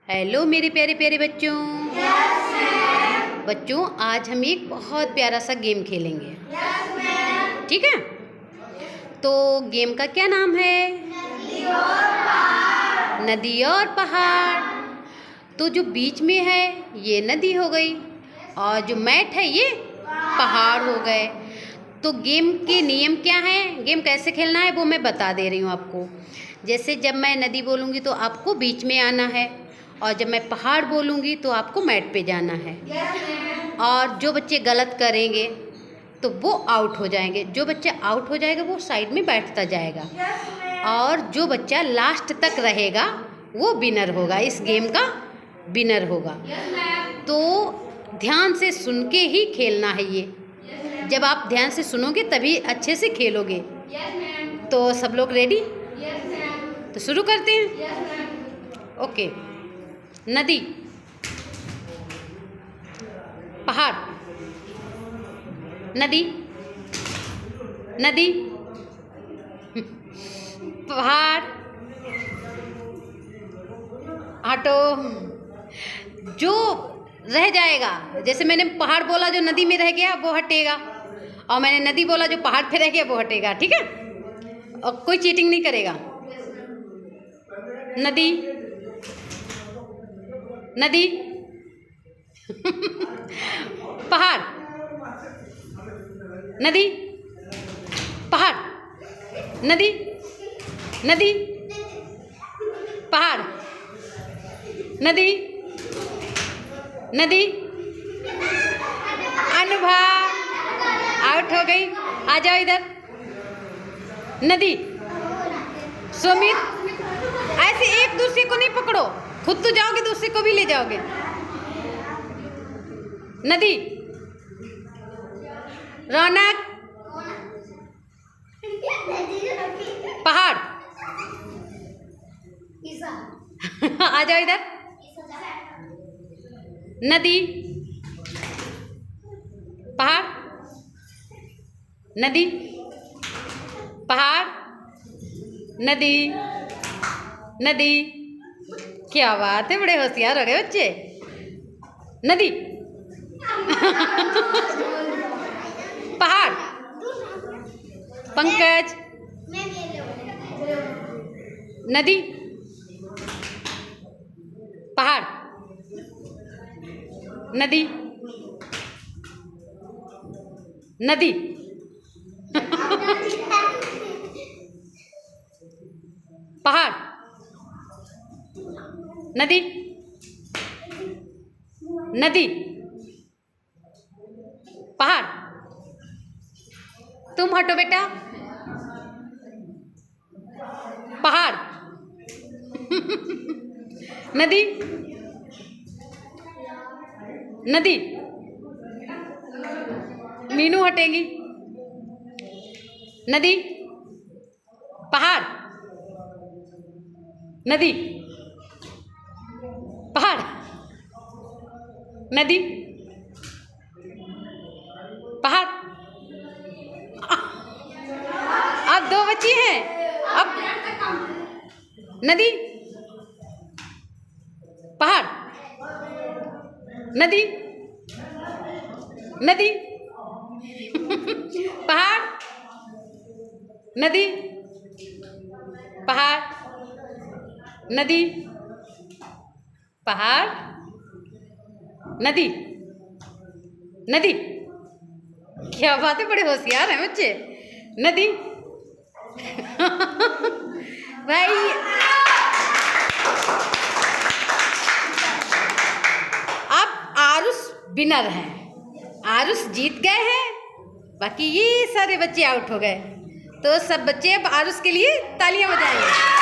Hello मेरे प्यारे प्यारे बच्चों। बच्चों आज हम एक बहुत प्यारा सा गेम खेलेंगे। ठीक है, तो गेम का क्या नाम है? नदी और पहाड़। तो जो बीच में है ये नदी हो गई और जो मैट है ये पहाड़ हो गए। तो गेम के नियम क्या हैं, गेम कैसे खेलना है वो मैं बता दे रही हूँ आपको। जैसे जब मैं नदी बोलूँगी तो आपको बीच में आना है, और जब मैं पहाड़ बोलूँगी तो आपको मैट पे जाना है। और जो बच्चे गलत करेंगे तो वो आउट हो जाएंगे। जो बच्चा आउट हो जाएगा वो साइड में बैठता जाएगा, और जो बच्चा लास्ट तक रहेगा वो विनर होगा, इस गेम का विनर होगा। तो ध्यान से सुन के ही खेलना है ये। जब आप ध्यान से सुनोगे तभी अच्छे से खेलोगे। तो सब लोग रेडी? तो शुरू करते हैं। ओके। नदी, पहाड़, नदी, नदी, पहाड़, ऑटो। जो रह जाएगा, जैसे मैंने पहाड़ बोला जो नदी में रह गया वो हटेगा, और मैंने नदी बोला जो पहाड़ पे रह गया वो हटेगा। ठीक है, और कोई चीटिंग नहीं करेगा। नदी, नदी, पहाड़, नदी, पहाड़, नदी, नदी, पहाड़, नदी, नदी। अनुभा आउट हो गई। आ जाओ इधर। नदी, सुमित। ऐसे एक दूसरे को नहीं पकड़ो, खुद तो जाओगे दूसरे को भी ले जाओगे। नदी, रौनक, पहाड़। आ जाओ इधर। नदी, पहाड़, नदी, पहाड़, नदी, नदी। क्या बात है, बड़े होशियार हो गए बच्चे। नदी, पहाड़, पंकज, नदी, पहाड़, नदी, नदी, पहाड़, नदी, नदी, पहाड़। तुम हटो बेटा। पहाड़, नदी, नदी। मीनू हटेगी। नदी, पहाड़, नदी, पहाड़, नदी, पहाड़। अब दो बची हैं। अब नदी, पहाड़, नदी, नदी, पहाड़, नदी, पहाड़, नदी, पहाड़, नदी, नदी। क्या बात है, बड़े होशियार हैं बच्चे। नदी। भाई अब आरुष विनर हैं, आरुष जीत गए हैं, बाकी ये सारे बच्चे आउट हो गए। तो सब बच्चे अब आरुष के लिए तालियां बजाएंगे।